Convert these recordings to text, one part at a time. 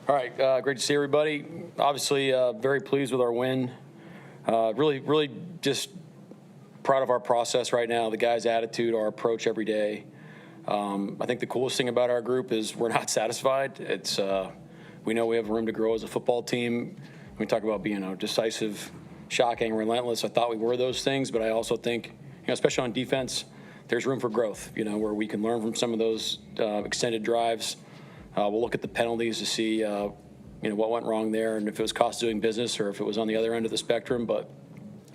All right, great to see everybody. Obviously, very pleased with our win. Really just proud of our process right now, the guys' attitude, our approach every day. I think the coolest thing about our group is we're not satisfied. We know we have room to grow as a football team. We talk about being decisive, shocking, relentless. I thought we were those things, but I also think, especially on defense, there's room for growth, where we can learn from some of those extended drives. We'll look at the penalties to see, what went wrong there and if it was cost doing business or if it was on the other end of the spectrum. But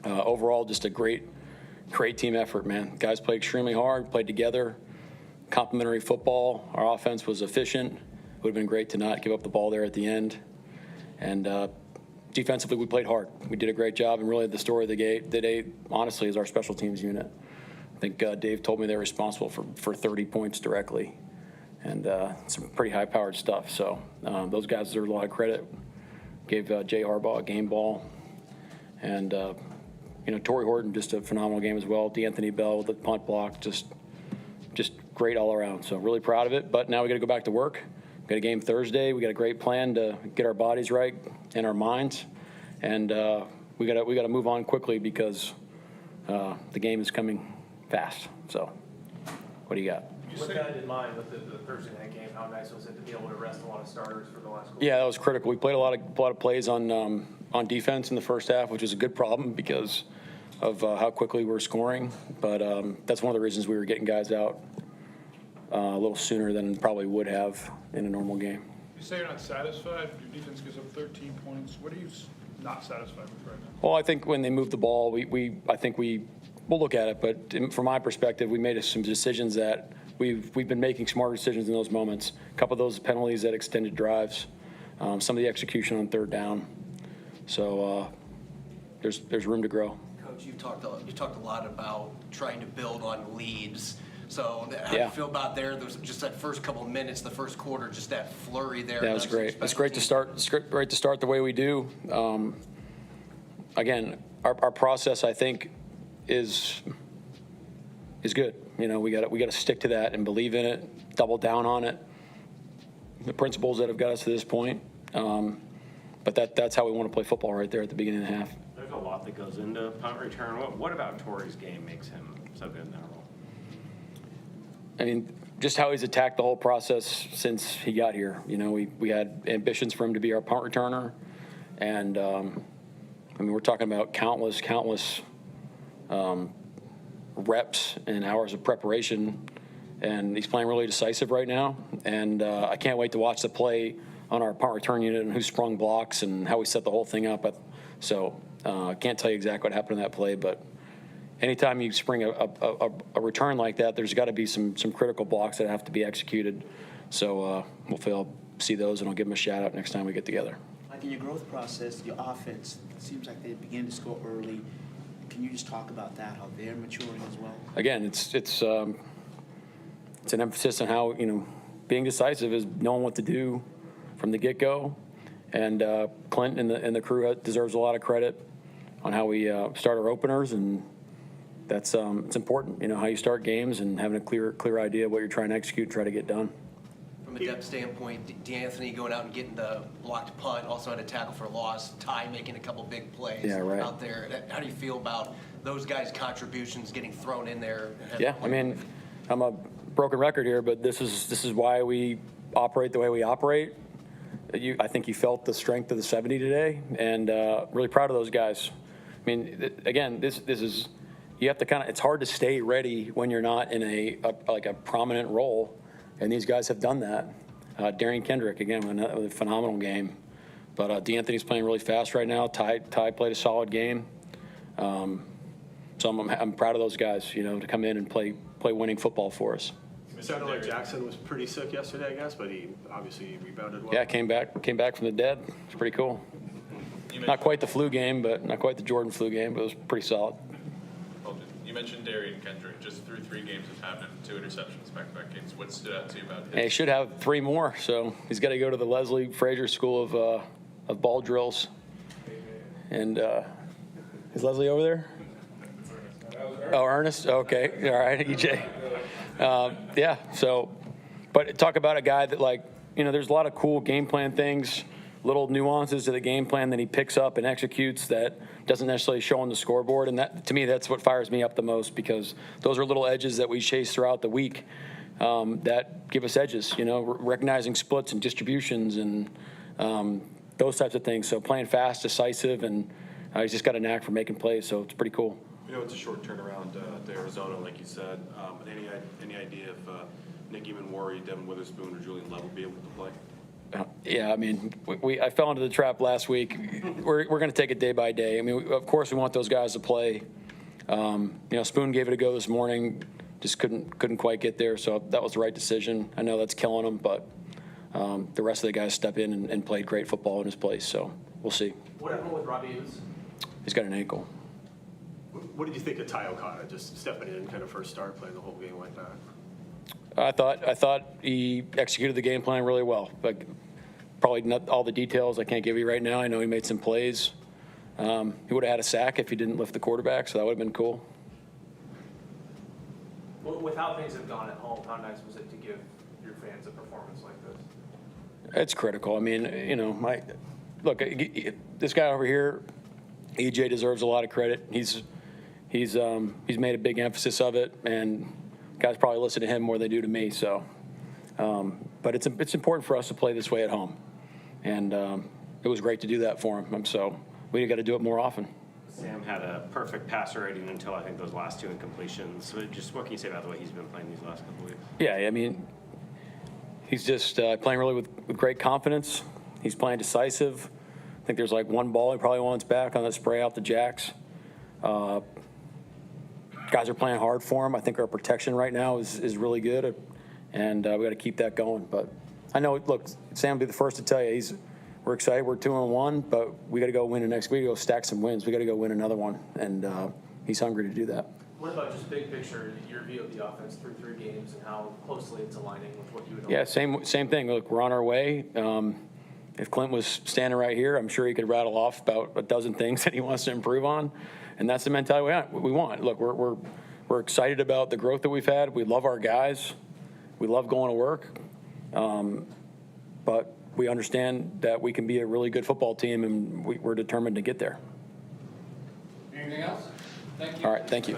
overall, just a great team effort, man. Guys played extremely hard, played together, complementary football. Our offense was efficient. It would have been great to not give up the ball there at the end. And defensively, we played hard. We did a great job. And really the story of the day, honestly, is our special teams unit. I think Dave told me they're responsible for 30 points directly. And some pretty high-powered stuff. So those guys deserve a lot of credit. Gave Jay Harbaugh a game ball. And, Torrey Horton, just a phenomenal game as well. D'Anthony Bell with the punt block, just great all around. So really proud of it. But now we got to go back to work. We got a game Thursday. We got a great plan to get our bodies right and our minds. And we got to move on quickly because the game is coming fast. So what do you got? With that in mind, with the Thursday night game, how nice was it to be able to rest a lot of starters for the last quarter? Yeah, that was critical. We played a lot of plays on defense in the first half, which is a good problem because of how quickly we're scoring. But that's one of the reasons we were getting guys out a little sooner than probably would have in a normal game. You say you're not satisfied. Your defense gives up 13 points. What are you not satisfied with right now? Well, I think when they move the ball, we'll look at it. But from my perspective, we made some decisions that we've been making smarter decisions in those moments. A couple of those penalties that extended drives, some of the execution on third down. So there's room to grow. Coach, you talked a lot about trying to build on leads. So how do you feel about there? There was just that first couple of minutes, the first quarter, just that flurry there. That was great. It's great to start. It's great to start the way we do. Again, our process, I think, is good. We got to stick to that and believe in it, double down on it. The principles that have got us to this point. But that's how we want to play football right there at the beginning of the half. There's a lot that goes into punt return. What about Torrey's game makes him so good in that role? I mean, just how he's attacked the whole process since he got here. We had ambitions for him to be our punt returner. And, we're talking about countless reps and hours of preparation, and he's playing really decisive right now. And I can't wait to watch the play on our punt return unit and who sprung blocks and how we set the whole thing up. So I can't tell you exactly what happened in that play, but anytime you spring a return like that, there's got to be some critical blocks that have to be executed. So hopefully I'll see those and I'll give them a shout out next time we get together. Like in your growth process, your offense, it seems like they begin to score early. Can you just talk about that, how they're maturing as well? Again, it's an emphasis on how, being decisive is knowing what to do from the get-go. And Clint and the crew deserves a lot of credit on how we start our openers, and that's it's important, how you start games and having a clear idea of what you're trying to execute and try to get done. From a depth standpoint, D'Anthony going out and getting the blocked punt, also had a tackle for loss, Ty making a couple big plays out there. How do you feel about those guys' contributions getting thrown in there? Yeah, I'm a broken record here, but this is why we operate the way we operate. I think you felt the strength of the 70 today, and really proud of those guys. Again, this is you have to it's hard to stay ready when you're not in a prominent role. And these guys have done that. Darian Kendrick, again, with a phenomenal game. But D'Anthony's playing really fast right now. Ty played a solid game. So I'm proud of those guys, to come in and play winning football for us. It sounded like Jackson was pretty sick yesterday, I guess, but he obviously rebounded well. Yeah, came back from the dead. It's pretty cool. Not quite the flu game, but not quite the Jordan flu game, but it was pretty solid. You mentioned Darian Kendrick. Just through 3 games of having 2 interceptions back-to-back games. What stood out to you about him? He should have 3 more, so he's got to go to the Leslie Frazier School of ball drills. And is Leslie over there? Oh, Ernest? Okay. All right, EJ. Yeah, so, but talk about a guy that, there's a lot of cool game plan things, little nuances to the game plan that he picks up and executes that doesn't necessarily show on the scoreboard. And that, to me, that's what fires me up the most, because those are little edges that we chase throughout the week that give us edges, recognizing splits and distributions and those types of things. So playing fast, decisive, and he's just got a knack for making plays, so it's pretty cool. It's a short turnaround to Arizona, like you said. But any idea if Nick Eamon-Worry, Devin Witherspoon, or Julian Love will be able to play? Yeah, I mean, I fell into the trap last week. We're going to take it day by day. I mean, of course, we want those guys to play. Spoon gave it a go this morning, just couldn't quite get there, so that was the right decision. I know that's killing him, but the rest of the guys step in and played great football in his place, so we'll see. What happened with Robbie Evans? He's got an ankle. What did you think of Ty Okada just stepping in, kind of first start, playing the whole game like that? I thought he executed the game plan really well. But probably not all the details I can't give you right now. I know he made some plays. He would have had a sack if he didn't lift the quarterback, so that would have been cool. With how things have gone at home, how nice was it to give your fans a performance like this? It's critical. I mean, look, this guy over here, EJ, deserves a lot of credit. He's made a big emphasis of it, and guys probably listen to him more than they do to me. So, but it's important for us to play this way at home, and it was great to do that for him. So we got to do it more often. Sam had a perfect passer rating until I think those last two incompletions. So just what can you say about the way he's been playing these last couple weeks? Yeah, I mean, he's just playing really with great confidence. He's playing decisive. I think there's like one ball he probably wants back on that spray out the jacks. Guys are playing hard for him. I think our protection right now is really good, and we got to keep that going. But I know, look, Sam will be the first to tell you we're excited. We're 2-1, but we got to go win the next week. We got to go stack some wins. We got to go win another one, and he's hungry to do that. What about just big picture, your view of the offense through 3 games and how closely it's aligning with what you would hope? Yeah, same thing. Look, we're on our way. If Clint was standing right here, I'm sure he could rattle off about a dozen things that he wants to improve on, and that's the mentality we want. Look, we're excited about the growth that we've had. We love our guys. We love going to work, but we understand that we can be a really good football team, and we're determined to get there. Anything else? Thank you. All right, thank you.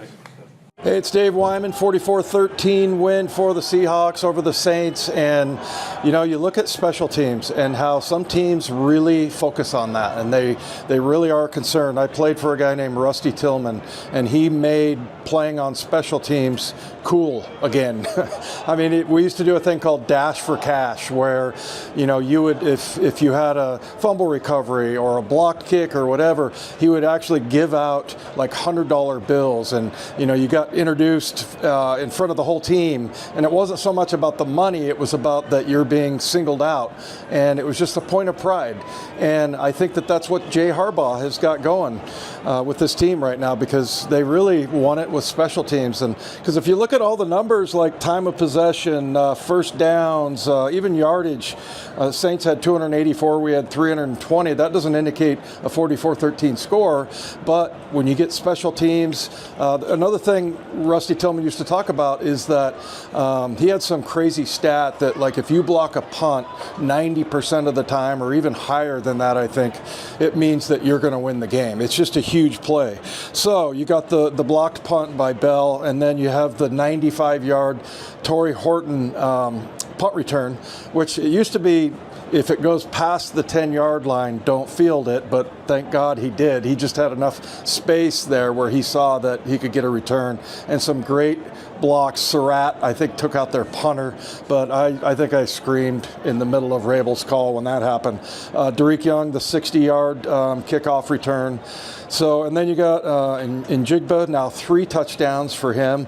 Hey, it's Dave Wyman, 44-13 win for the Seahawks over the Saints. And, you look at special teams and how some teams really focus on that, and they really are concerned. I played for a guy named Rusty Tillman, and he made playing on special teams cool again. I mean, we used to do a thing called Dash for Cash, where, you would, if you had a fumble recovery or a blocked kick or whatever, he would actually give out like $100 bills, and, you got introduced in front of the whole team, and it wasn't so much about the money, it was about that you're being singled out, and it was just a point of pride. And I think that's what Jay Harbaugh has got going with this team right now, because they really won it with special teams. And because if you look at all the numbers like time of possession, first downs, even yardage, Saints had 284, we had 320. That doesn't indicate a 44-13 score, but when you get special teams, another thing Rusty Tillman used to talk about is that he had some crazy stat that, like, if you block a punt 90% of the time, or even higher than that, I think, it means that you're going to win the game. It's just a huge play. So you got the blocked punt by Bell, and then you have the 95-yard Torrey Horton punt return, which it used to be, if it goes past the 10-yard line, don't field it, but thank God he did. He just had enough space there where he saw that he could get a return, and some great blocks. Surratt, I think, took out their punter, but I think I screamed in the middle of Rabel's call when that happened. Derek Young, the 60-yard kickoff return. So, and then you got in Jigba, now 3 touchdowns for him,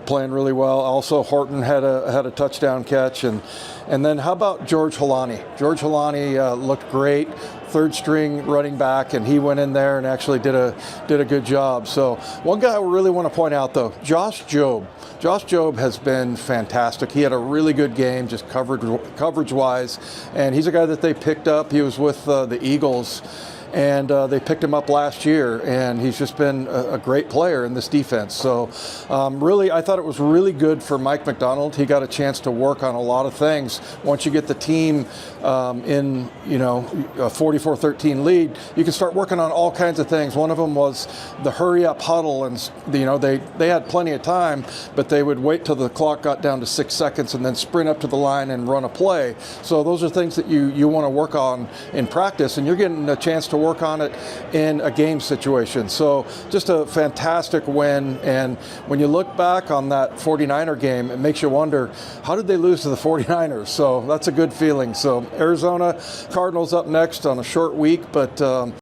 playing really well. Also, Horton had a touchdown catch, and then how about George Holani? George Holani looked great, third string running back, and he went in there and actually did a good job. So one guy I really want to point out, though, Josh Jobe. Josh Jobe has been fantastic. He had a really good game, just coverage-wise, and he's a guy that they picked up. He was with the Eagles. and they picked him up last year, and he's just been a great player in this defense. So really, I thought it was really good for Mike McDonald. He got a chance to work on a lot of things. Once you get the team in, a 44-13 lead, you can start working on all kinds of things. One of them was the hurry-up huddle, and they had plenty of time, but they would wait till the clock got down to 6 seconds and then sprint up to the line and run a play. So those are things that you want to work on in practice, and you're getting a chance to work on it in a game situation. So just a fantastic win, and when you look back on that 49er game, it makes you wonder, how did they lose to the 49ers? So that's a good feeling. So Arizona Cardinals up next on a short week, but